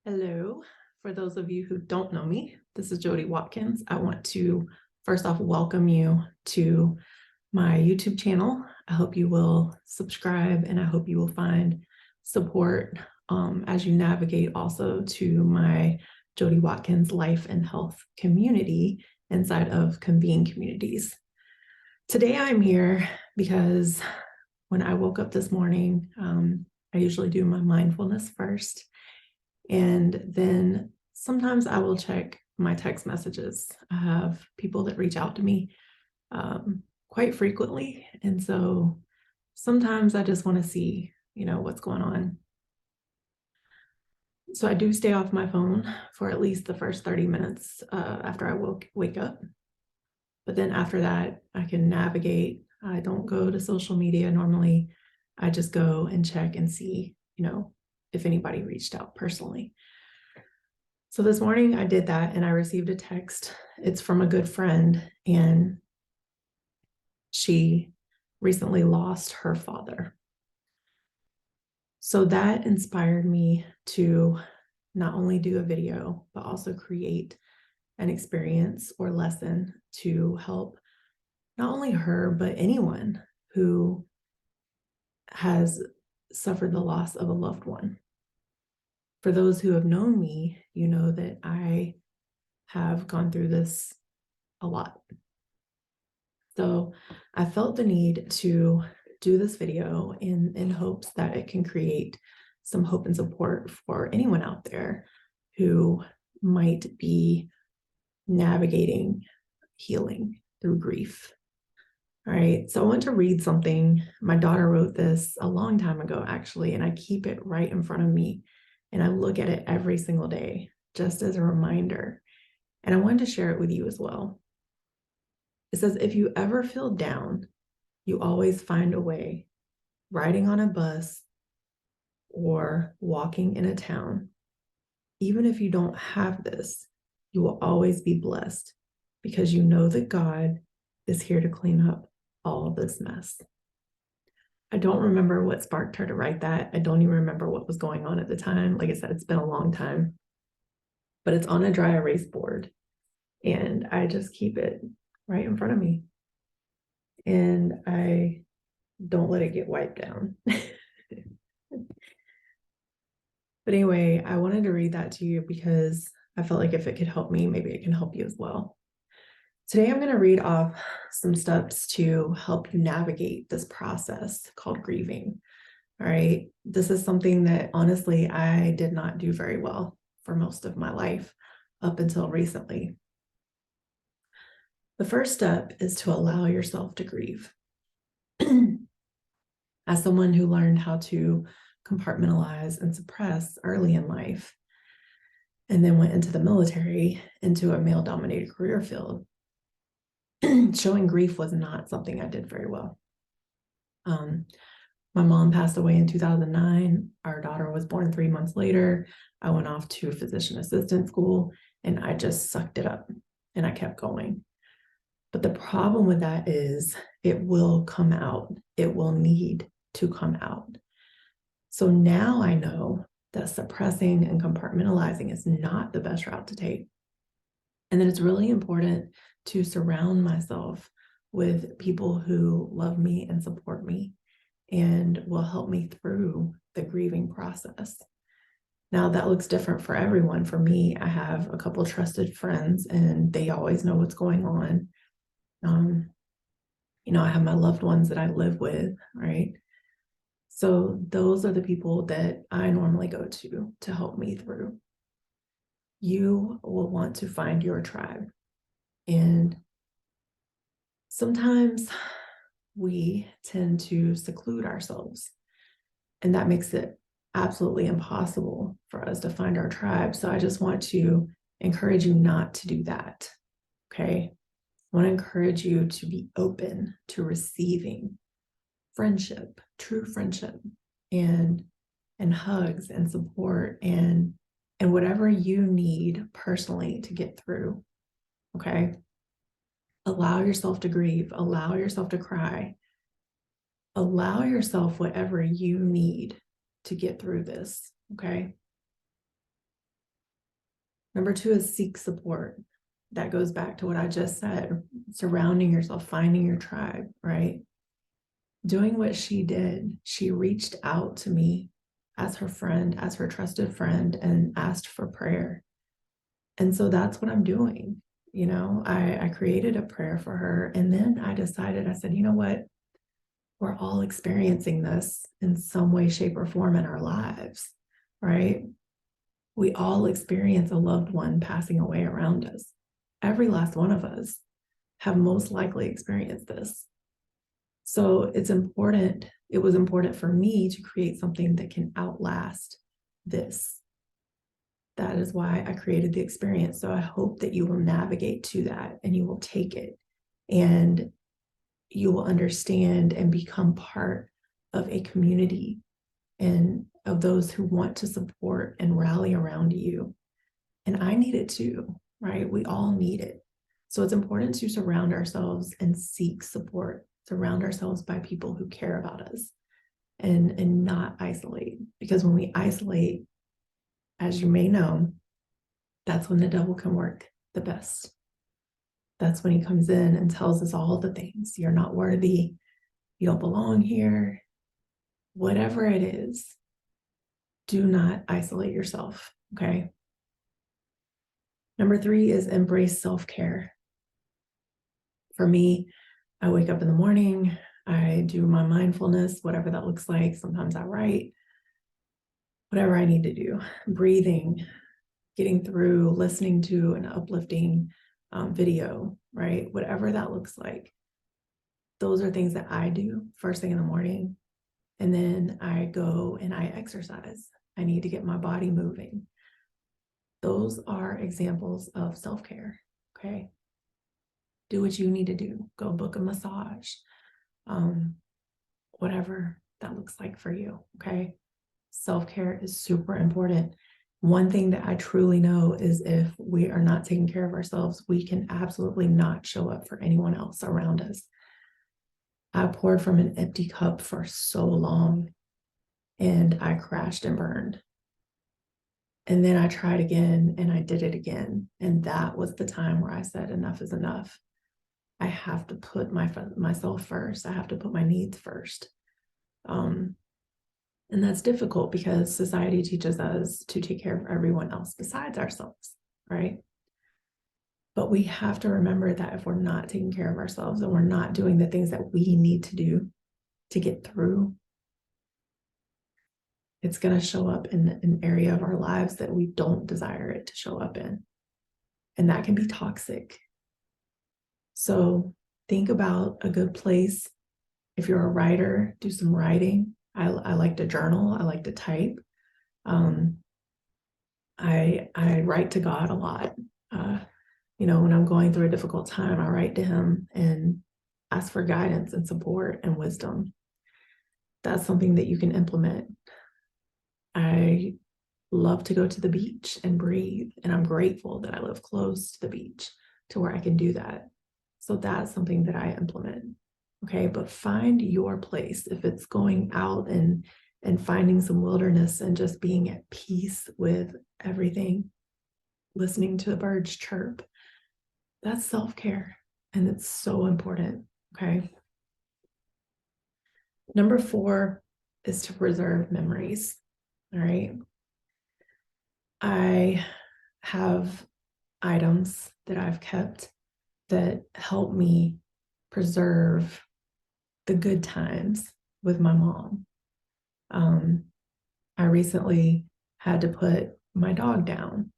Hello. For those of you who don't know me, this is Jody Watkins. I want to first off welcome you to my YouTube channel. I hope you will subscribe and I hope you will find support as you navigate also to my Jody Watkins Life and Health community inside of Convene Communities. Today I'm here because when I woke up this morning, I usually do my mindfulness first. And then sometimes I will check my text messages. I have people that reach out to me quite frequently. And so sometimes I just want to see, what's going on. So I do stay off my phone for at least the first 30 minutes after I wake up. But then after that, I can navigate. I don't go to social media normally. I just go and check and see, if anybody reached out personally. So this morning I did that and I received a text. It's from a good friend, and she recently lost her father. So that inspired me to not only do a video, but also create an experience or lesson to help not only her, but anyone who has suffered the loss of a loved one. For those who have known me, you know that I have gone through this a lot. So I felt the need to do this video in hopes that it can create some hope and support for anyone out there who might be navigating healing through grief. All right, so I want to read something. My daughter wrote this a long time ago, actually, and I keep it right in front of me. And I look at it every single day, just as a reminder. And I wanted to share it with you as well. It says, if you ever feel down, you always find a way. Riding on a bus or walking in a town. Even if you don't have this, you will always be blessed because you know that God is here to clean up all of this mess. I don't remember what sparked her to write that. I don't even remember what was going on at the time. Like I said, it's been a long time, but it's on a dry erase board and I just keep it right in front of me and I don't let it get wiped down. But anyway, I wanted to read that to you because I felt like if it could help me, maybe it can help you as well. Today, I'm going to read off some steps to help you navigate this process called grieving. All right. This is something that honestly, I did not do very well for most of my life up until recently. The first step is to allow yourself to grieve. As someone who learned how to compartmentalize and suppress early in life, and then went into the military, into a male-dominated career field, showing grief was not something I did very well. My mom passed away in 2009. Our daughter was born 3 months later. I went off to physician assistant school and I just sucked it up and I kept going. But the problem with that is it will come out. It will need to come out. So now I know that suppressing and compartmentalizing is not the best route to take. And then it's really important to surround myself with people who love me and support me and will help me through the grieving process. Now that looks different for everyone. For me, I have a couple of trusted friends and they always know what's going on. I have my loved ones that I live with, right? So those are the people that I normally go to help me through. You will want to find your tribe. And sometimes we tend to seclude ourselves, and that makes it absolutely impossible for us to find our tribe. So I just want to encourage you not to do that, okay? I want to encourage you to be open to receiving friendship, true friendship, and hugs and support and whatever you need personally to get through, okay? Allow yourself to grieve, allow yourself to cry, allow yourself whatever you need to get through this, okay? Number two is seek support. That goes back to what I just said, surrounding yourself, finding your tribe, right? Doing what she did, she reached out to me as her friend, as her trusted friend, and asked for prayer. And so that's what I'm doing. I created a prayer for her. And then I decided, I said, you know what? We're all experiencing this in some way, shape, or form in our lives, right? We all experience a loved one passing away around us. Every last one of us have most likely experienced this. So it was important for me to create something that can outlast this. That is why I created the experience. So I hope that you will navigate to that and you will take it and you will understand and become part of a community and of those who want to support and rally around you. And I need it too, right? We all need it. So it's important to surround ourselves and seek support, surround ourselves by people who care about us and not isolate. Because when we isolate, as you may know, that's when the devil can work the best. That's when he comes in and tells us all the things. You're not worthy. You don't belong here. Whatever it is, do not isolate yourself, okay? Number three is embrace self-care. For me, I wake up in the morning, I do my mindfulness, whatever that looks like. Sometimes I write, whatever I need to do, breathing, getting through, listening to an uplifting video, right? Whatever that looks like. Those are things that I do first thing in the morning. And then I go and I exercise. I need to get my body moving. Those are examples of self-care, okay? Do what you need to do. Go book a massage, whatever that looks like for you, okay? Self-care is super important. One thing that I truly know is if we are not taking care of ourselves, we can absolutely not show up for anyone else around us. I poured from an empty cup for so long and I crashed and burned. And then I tried again and I did it again. And that was the time where I said, enough is enough. I have to put myself first. I have to put my needs first. And that's difficult because society teaches us to take care of everyone else besides ourselves, right? But we have to remember that if we're not taking care of ourselves and we're not doing the things that we need to do to get through, it's going to show up in an area of our lives that we don't desire it to show up in. And that can be toxic. So think about a good place. If you're a writer, do some writing. I like to journal. I like to type. I write to God a lot. When I'm going through a difficult time, I write to him and ask for guidance and support and wisdom. That's something that you can implement. I love to go to the beach and breathe, and I'm grateful that I live close to the beach to where I can do that. So that's something that I implement. Okay, but find your place. If it's going out and finding some wilderness and just being at peace with everything, listening to the birds chirp, that's self-care, and it's so important. Okay. Number 4 is to preserve memories. All right. I have items that I've kept that help me preserve the good times with my mom. I recently had to put my dog down,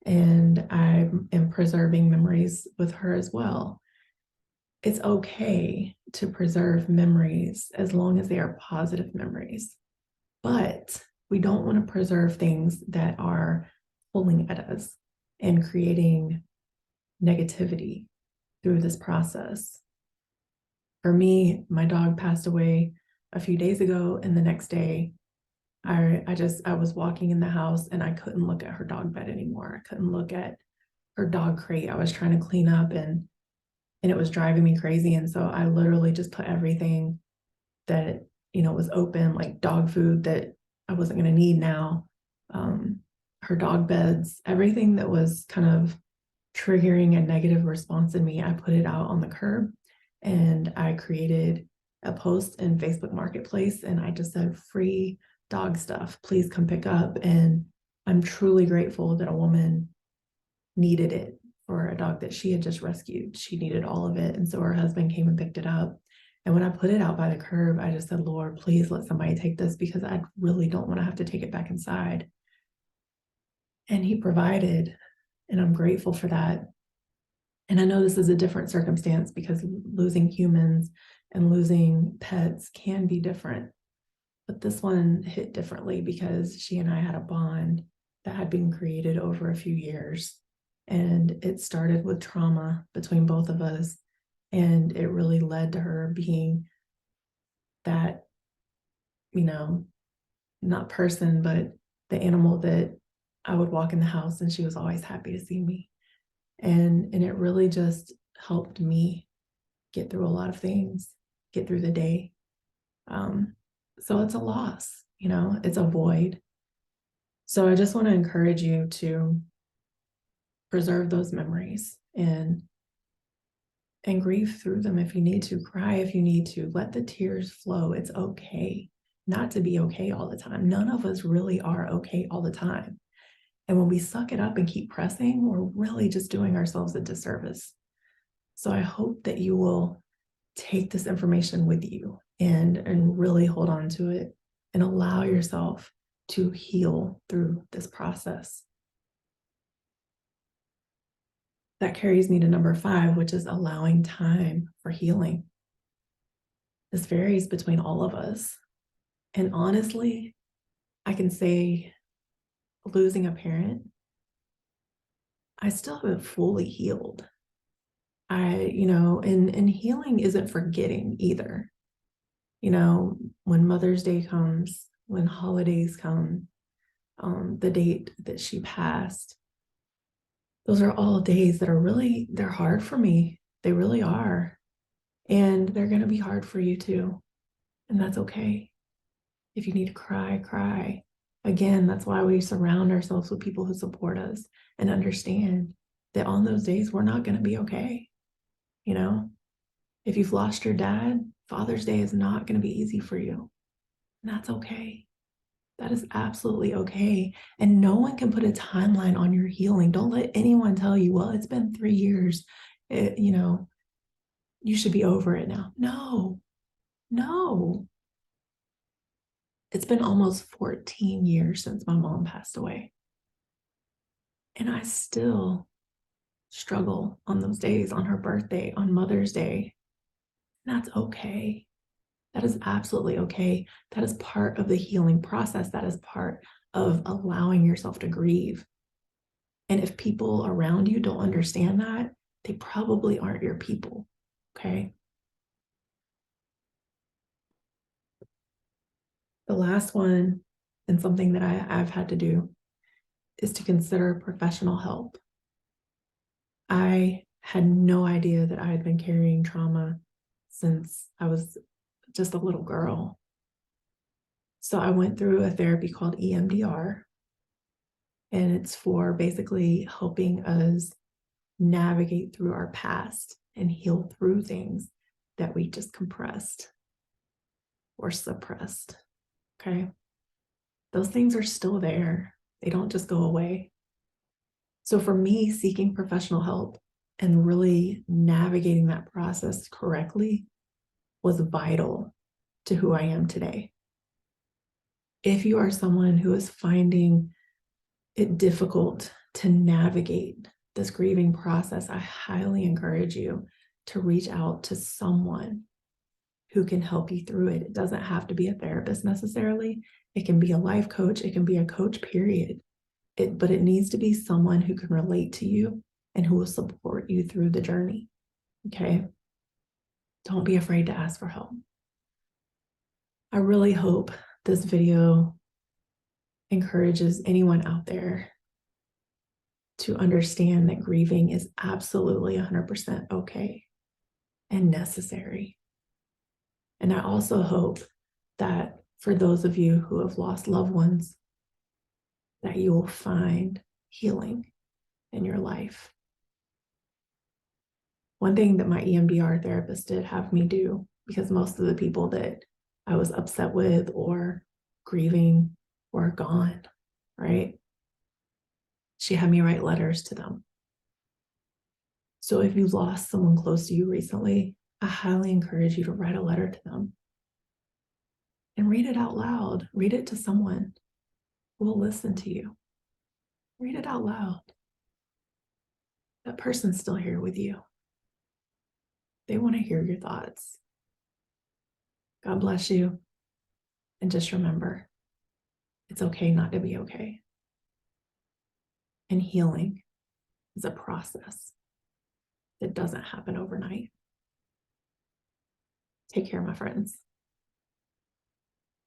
and I am preserving memories with her as well. It's okay to preserve memories as long as they are positive memories, but we don't want to preserve things that are pulling at us and creating negativity through this process. For me, my dog passed away a few days ago, and the next day I was walking in the house and I couldn't look at her dog bed anymore. I couldn't look at her dog crate. I was trying to clean up and it was driving me crazy. And so I literally just put everything that, was open, like dog food that I wasn't going to need now, her dog beds, everything that was kind of triggering a negative response in me, I put it out on the curb, and I created a post in Facebook Marketplace, and I just said, free dog stuff, please come pick up. And I'm truly grateful that a woman needed it for a dog that she had just rescued. She needed all of it. And so her husband came and picked it up. And when I put it out by the curb, I just said, Lord, please let somebody take this, because I really don't want to have to take it back inside. And he provided, and I'm grateful for that. And I know this is a different circumstance, because losing humans and losing pets can be different. But this one hit differently because she and I had a bond that had been created over a few years. And it started with trauma between both of us. And it really led to her being that, not person, but the animal that I would walk in the house and she was always happy to see me. And it really just helped me get through a lot of things, get through the day. So it's a loss, it's a void. So I just want to encourage you to preserve those memories and grieve through them if you need to, cry if you need to, let the tears flow. It's okay not to be okay all the time. None of us really are okay all the time. And when we suck it up and keep pressing, we're really just doing ourselves a disservice. So I hope that you will take this information with you and really hold on to it and allow yourself to heal through this process. That carries me to number 5, which is allowing time for healing. This varies between all of us. And honestly, I can say, losing a parent, I still haven't fully healed. And healing isn't forgetting either. When Mother's Day comes, when holidays come, the date that she passed, those are all days that they're hard for me. They really are. And they're going to be hard for you too. And that's okay. If you need to cry, cry. Again, that's why we surround ourselves with people who support us and understand that on those days, we're not going to be okay. If you've lost your dad, Father's Day is not going to be easy for you. And that's okay. That is absolutely okay. And no one can put a timeline on your healing. Don't let anyone tell you, well, it's been 3 years. You should be over it now. No. It's been almost 14 years since my mom passed away. And I still struggle on those days, on her birthday, on Mother's Day. And that's okay. That is absolutely okay. That is part of the healing process. That is part of allowing yourself to grieve. And if people around you don't understand that, they probably aren't your people, okay? The last one, and something that I've had to do, is to consider professional help. I had no idea that I had been carrying trauma since I was just a little girl. So I went through a therapy called EMDR, and it's for basically helping us navigate through our past and heal through things that we just compressed or suppressed, okay? Those things are still there. They don't just go away. So for me, seeking professional help and really navigating that process correctly was vital to who I am today. If you are someone who is finding it difficult to navigate this grieving process, I highly encourage you to reach out to someone who can help you through it. It doesn't have to be a therapist necessarily. It can be a life coach. It can be a coach, period. But it needs to be someone who can relate to you and who will support you through the journey, okay? Don't be afraid to ask for help. I really hope this video encourages anyone out there to understand that grieving is absolutely 100% okay and necessary. And I also hope that for those of you who have lost loved ones, that you will find healing in your life. One thing that my EMDR therapist did have me do, because most of the people that I was upset with or grieving were gone, right? She had me write letters to them. So if you lost someone close to you recently, I highly encourage you to write a letter to them and read it out loud. Read it to someone who will listen to you. Read it out loud. That person's still here with you. They want to hear your thoughts. God bless you. And just remember, it's okay not to be okay. And healing is a process that doesn't happen overnight. Take care, my friends.